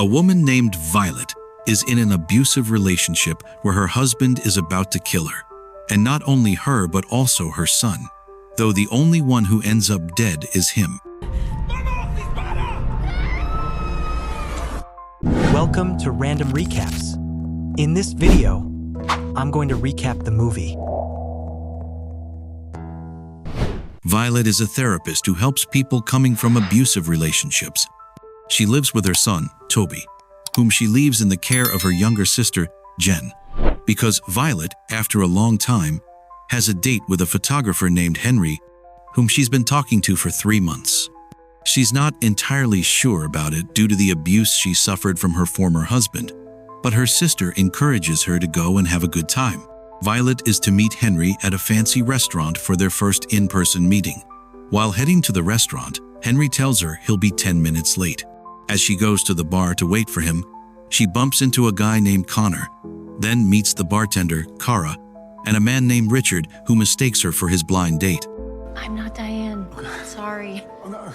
A woman named Violet is in an abusive relationship where her husband is about to kill her. And not only her, but also her son, though the only one who ends up dead is him. Welcome to Random Recaps. In this video, I'm going to recap the movie. Violet is a therapist who helps people coming from abusive relationships. She lives with her son, Toby, whom she leaves in the care of her younger sister, Jen, because Violet, after a long time, has a date with a photographer named Henry, whom she's been talking to for 3 months. She's not entirely sure about it due to the abuse she suffered from her former husband, but her sister encourages her to go and have a good time. Violet is to meet Henry at a fancy restaurant for their first in-person meeting. While heading to the restaurant, Henry tells her he'll be 10 minutes late. As she goes to the bar to wait for him, she bumps into a guy named Connor, then meets the bartender, Kara, and a man named Richard who mistakes her for his blind date. I'm not Diane. Sorry. Oh, no.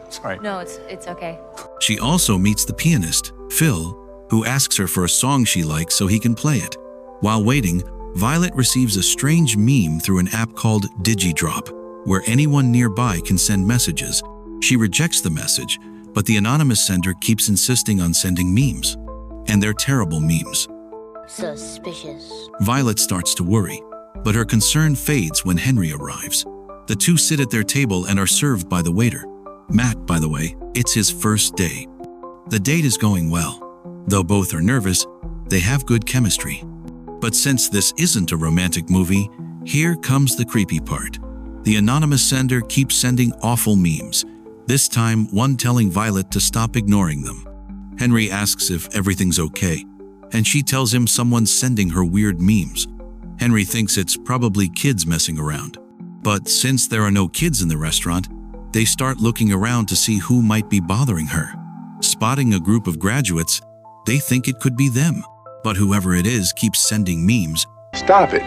Sorry. No, it's okay. She also meets the pianist, Phil, who asks her for a song she likes so he can play it. While waiting, Violet receives a strange meme through an app called DigiDrop, where anyone nearby can send messages. She rejects the message, but the anonymous sender keeps insisting on sending memes. And they're terrible memes. Suspicious. Violet starts to worry, but her concern fades when Henry arrives. The two sit at their table and are served by the waiter. Matt, by the way, it's his first day. The date is going well. Though both are nervous, they have good chemistry. But since this isn't a romantic movie, here comes the creepy part. The anonymous sender keeps sending awful memes, this time one telling Violet to stop ignoring them. Henry asks if everything's okay, and she tells him someone's sending her weird memes. Henry thinks it's probably kids messing around. But since there are no kids in the restaurant, they start looking around to see who might be bothering her. Spotting a group of graduates, they think it could be them. But whoever it is keeps sending memes. Stop it.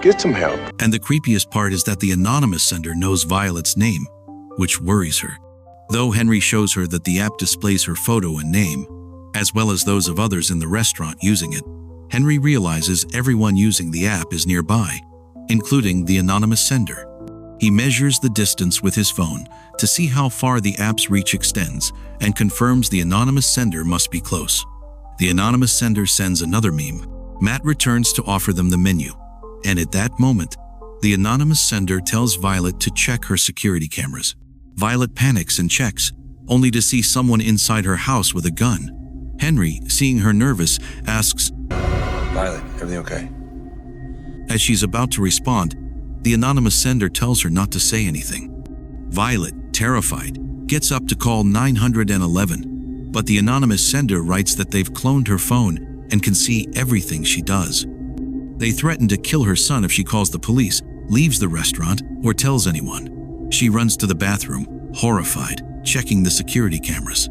Get some help. And the creepiest part is that the anonymous sender knows Violet's name, which worries her. Though Henry shows her that the app displays her photo and name, as well as those of others in the restaurant using it, Henry realizes everyone using the app is nearby, including the anonymous sender. He measures the distance with his phone to see how far the app's reach extends and confirms the anonymous sender must be close. The anonymous sender sends another meme. Matt returns to offer them the menu, and at that moment, the anonymous sender tells Violet to check her security cameras. Violet panics and checks, only to see someone inside her house with a gun. Henry, seeing her nervous, asks, Violet, everything okay? As she's about to respond, the anonymous sender tells her not to say anything. Violet, terrified, gets up to call 911, but the anonymous sender writes that they've cloned her phone and can see everything she does. They threaten to kill her son if she calls the police, leaves the restaurant, or tells anyone. She runs to the bathroom, horrified, checking the security cameras.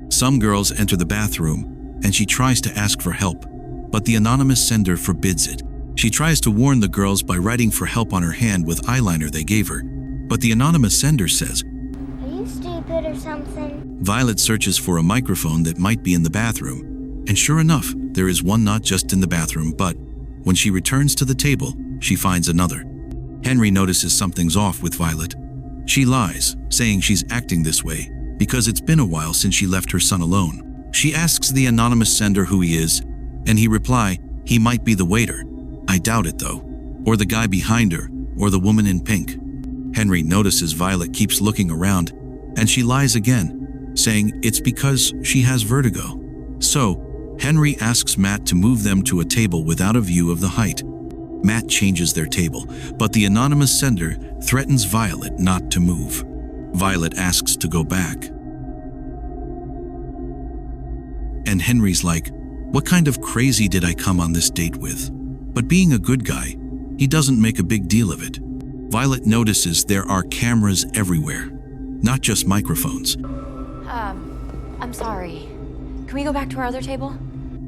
Some girls enter the bathroom, and she tries to ask for help, but the anonymous sender forbids it. She tries to warn the girls by writing for help on her hand with eyeliner they gave her, but the anonymous sender says, Are you stupid or something? Violet searches for a microphone that might be in the bathroom, and sure enough, there is one not just in the bathroom, but when she returns to the table, she finds another. Henry notices something's off with Violet. She lies, saying she's acting this way because it's been a while since she left her son alone. She asks the anonymous sender who he is, and he replies, he might be the waiter. I doubt it though. Or the guy behind her, or the woman in pink. Henry notices Violet keeps looking around, and she lies again, saying it's because she has vertigo. So, Henry asks Matt to move them to a table without a view of the height. Matt changes their table, but the anonymous sender threatens Violet not to move. Violet asks to go back. And Henry's like, what kind of crazy did I come on this date with? But being a good guy, he doesn't make a big deal of it. Violet notices there are cameras everywhere, not just microphones. I'm sorry. Can we go back to our other table?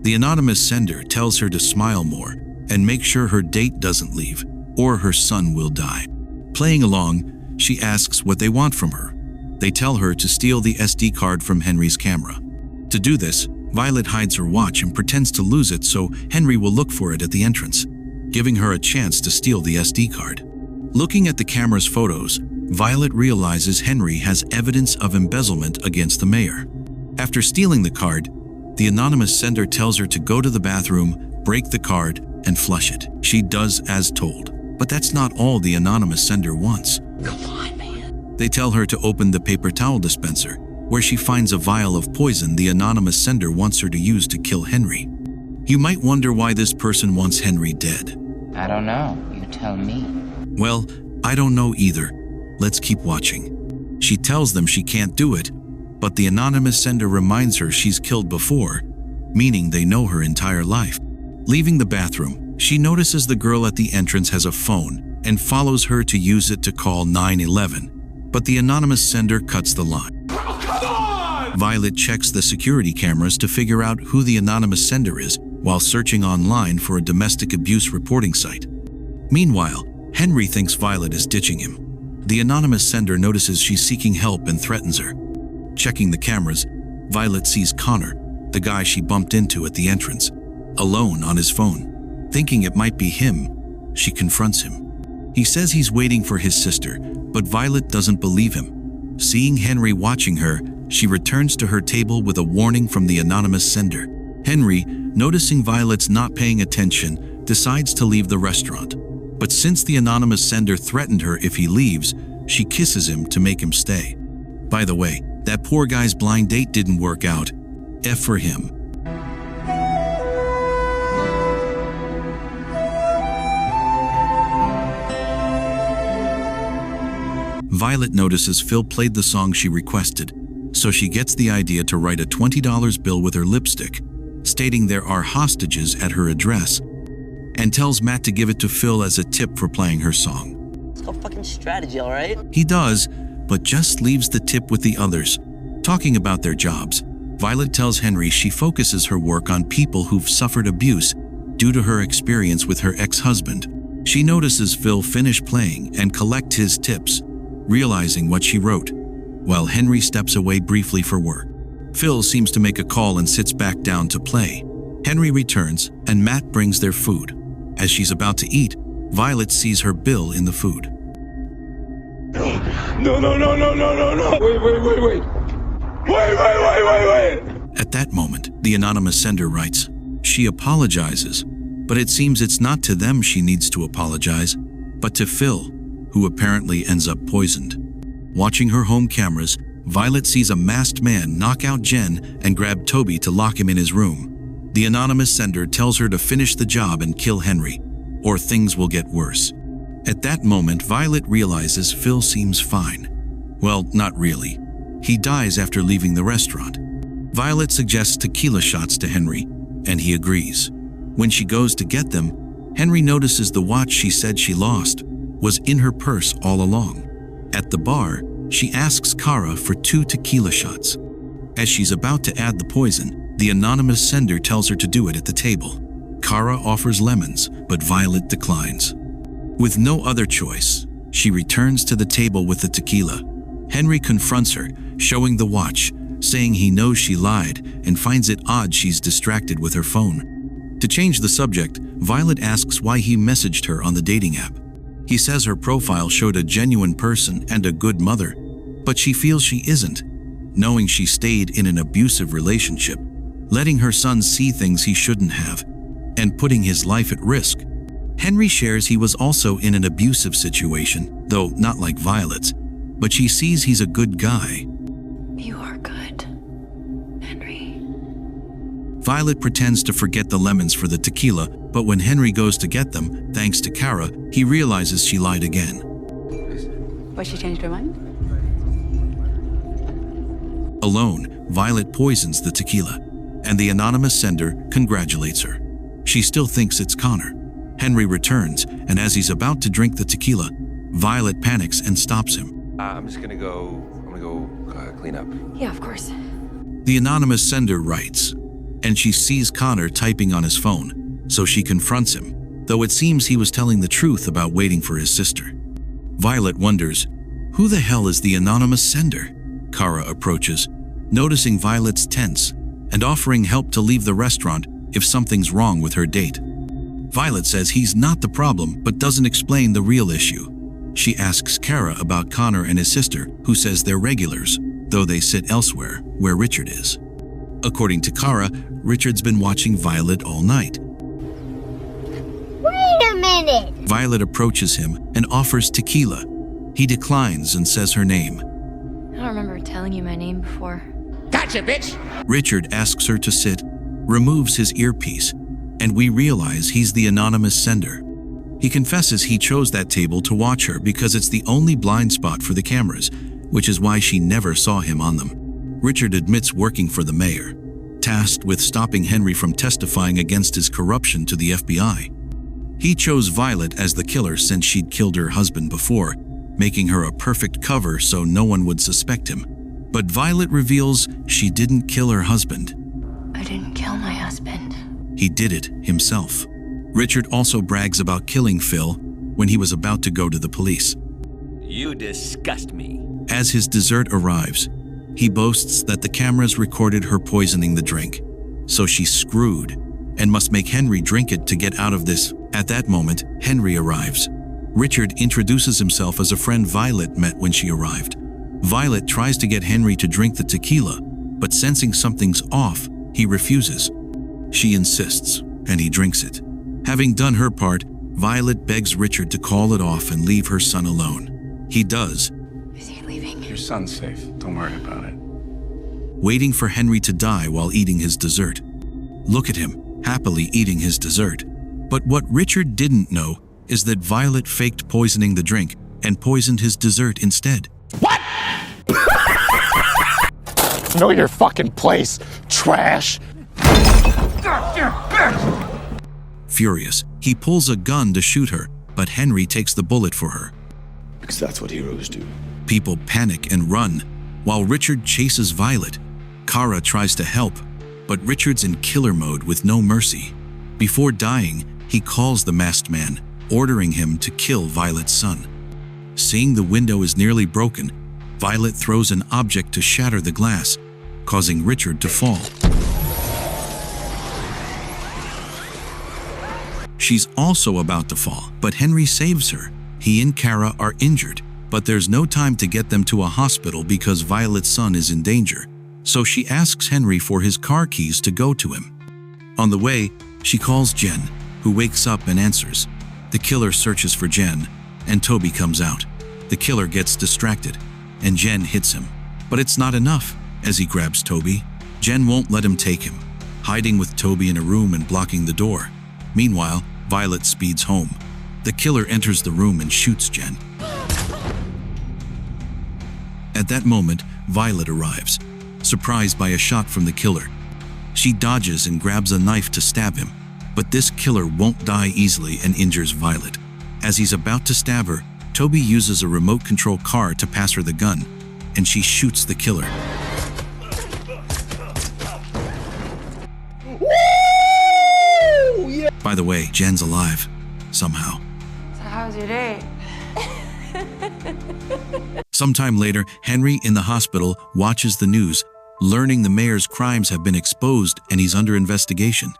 The anonymous sender tells her to smile more and make sure her date doesn't leave, or her son will die. Playing along, she asks what they want from her. They tell her to steal the SD card from Henry's camera. To do this, Violet hides her watch and pretends to lose it so Henry will look for it at the entrance, giving her a chance to steal the SD card. Looking at the camera's photos, Violet realizes Henry has evidence of embezzlement against the mayor. After stealing the card, the anonymous sender tells her to go to the bathroom, break the card, and flush it. She does as told. But that's not all the anonymous sender wants. Come on, man. They tell her to open the paper towel dispenser, where she finds a vial of poison the anonymous sender wants her to use to kill Henry. You might wonder why this person wants Henry dead. I don't know. You tell me. Well, I don't know either. Let's keep watching. She tells them she can't do it, but the anonymous sender reminds her she's killed before, meaning they know her entire life. Leaving the bathroom, she notices the girl at the entrance has a phone and follows her to use it to call 911, but the anonymous sender cuts the line. Violet checks the security cameras to figure out who the anonymous sender is while searching online for a domestic abuse reporting site. Meanwhile, Henry thinks Violet is ditching him. The anonymous sender notices she's seeking help and threatens her. Checking the cameras, Violet sees Connor, the guy she bumped into at the entrance, alone on his phone. Thinking it might be him, she confronts him. He says he's waiting for his sister, but Violet doesn't believe him. Seeing Henry watching her, she returns to her table with a warning from the anonymous sender. Henry, noticing Violet's not paying attention, decides to leave the restaurant. But since the anonymous sender threatened her if he leaves, she kisses him to make him stay. By the way, that poor guy's blind date didn't work out. F for him. Violet notices Phil played the song she requested, so she gets the idea to write a $20 bill with her lipstick, stating there are hostages at her address, and tells Matt to give it to Phil as a tip for playing her song. It's called fucking strategy, all right? He does, but just leaves the tip with the others. Talking about their jobs, Violet tells Henry she focuses her work on people who've suffered abuse due to her experience with her ex-husband. She notices Phil finish playing and collect his tips, realizing what she wrote, while Henry steps away briefly for work. Phil seems to make a call and sits back down to play. Henry returns, and Matt brings their food. As she's about to eat, Violet sees her bill in the food. No. Wait. At that moment, the anonymous sender writes, she apologizes, but it seems it's not to them she needs to apologize, but to Phil, who apparently ends up poisoned. Watching her home cameras, Violet sees a masked man knock out Jen and grab Toby to lock him in his room. The anonymous sender tells her to finish the job and kill Henry, or things will get worse. At that moment, Violet realizes Phil seems fine. Well, not really. He dies after leaving the restaurant. Violet suggests tequila shots to Henry, and he agrees. When she goes to get them, Henry notices the watch she said she lost was in her purse all along. At the bar, she asks Kara for 2 tequila shots. As she's about to add the poison, the anonymous sender tells her to do it at the table. Kara offers lemons, but Violet declines. With no other choice, she returns to the table with the tequila. Henry confronts her, showing the watch, saying he knows she lied and finds it odd she's distracted with her phone. To change the subject, Violet asks why he messaged her on the dating app. He says her profile showed a genuine person and a good mother, but she feels she isn't, knowing she stayed in an abusive relationship, letting her son see things he shouldn't have, and putting his life at risk. Henry shares he was also in an abusive situation, though not like Violet's, but she sees he's a good guy. You are good, Henry. Violet pretends to forget the lemons for the tequila, but when Henry goes to get them, thanks to Kara, he realizes she lied again. But she changed her mind? Alone, Violet poisons the tequila, and the anonymous sender congratulates her. She still thinks it's Connor. Henry returns, and as he's about to drink the tequila, Violet panics and stops him. I'm gonna go clean up. Yeah, of course. The anonymous sender writes, and she sees Connor typing on his phone, so she confronts him, though it seems he was telling the truth about waiting for his sister. Violet wonders, who the hell is the anonymous sender? Kara approaches, noticing Violet's tense, and offering help to leave the restaurant if something's wrong with her date. Violet says he's not the problem but doesn't explain the real issue. She asks Kara about Connor and his sister, who says they're regulars, though they sit elsewhere, where Richard is. According to Kara, Richard's been watching Violet all night. Wait a minute! Violet approaches him and offers tequila. He declines and says her name. I don't remember telling you my name before. Gotcha, bitch! Richard asks her to sit, removes his earpiece, and we realize he's the anonymous sender. He confesses he chose that table to watch her because it's the only blind spot for the cameras, which is why she never saw him on them. Richard admits working for the mayor, tasked with stopping Henry from testifying against his corruption to the FBI. He chose Violet as the killer since she'd killed her husband before, making her a perfect cover so no one would suspect him. But Violet reveals she didn't kill her husband. I didn't kill my husband. He did it himself. Richard also brags about killing Phil when he was about to go to the police. You disgust me. As his dessert arrives, he boasts that the cameras recorded her poisoning the drink, so she's screwed and must make Henry drink it to get out of this. At that moment, Henry arrives. Richard introduces himself as a friend Violet met when she arrived. Violet tries to get Henry to drink the tequila, but sensing something's off, he refuses. She insists, and he drinks it. Having done her part, Violet begs Richard to call it off and leave her son alone. He does. Is he leaving? Your son's safe. Don't worry about it. Waiting for Henry to die while eating his dessert. Look at him, happily eating his dessert. But what Richard didn't know is that Violet faked poisoning the drink and poisoned his dessert instead. What? Know your fucking place, trash. Furious, he pulls a gun to shoot her, but Henry takes the bullet for her. Because that's what heroes do. People panic and run, while Richard chases Violet. Kara tries to help, but Richard's in killer mode with no mercy. Before dying, he calls the masked man, ordering him to kill Violet's son. Seeing the window is nearly broken, Violet throws an object to shatter the glass, causing Richard to fall. She's also about to fall, but Henry saves her. He and Kara are injured, but there's no time to get them to a hospital because Violet's son is in danger. So she asks Henry for his car keys to go to him. On the way, she calls Jen, who wakes up and answers. The killer searches for Jen, and Toby comes out. The killer gets distracted, and Jen hits him. But it's not enough. As he grabs Toby, Jen won't let him take him, hiding with Toby in a room and blocking the door. Meanwhile, Violet speeds home. The killer enters the room and shoots Jen. At that moment, Violet arrives, surprised by a shot from the killer. She dodges and grabs a knife to stab him, but this killer won't die easily and injures Violet. As he's about to stab her, Toby uses a remote control car to pass her the gun, and she shoots the killer. By the way, Jen's alive, somehow. So how was your day? Sometime later, Henry in the hospital watches the news, learning the mayor's crimes have been exposed and he's under investigation.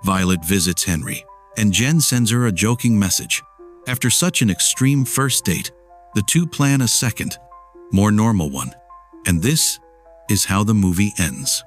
Violet visits Henry, and Jen sends her a joking message. After such an extreme first date, the two plan a second, more normal one. And this is how the movie ends.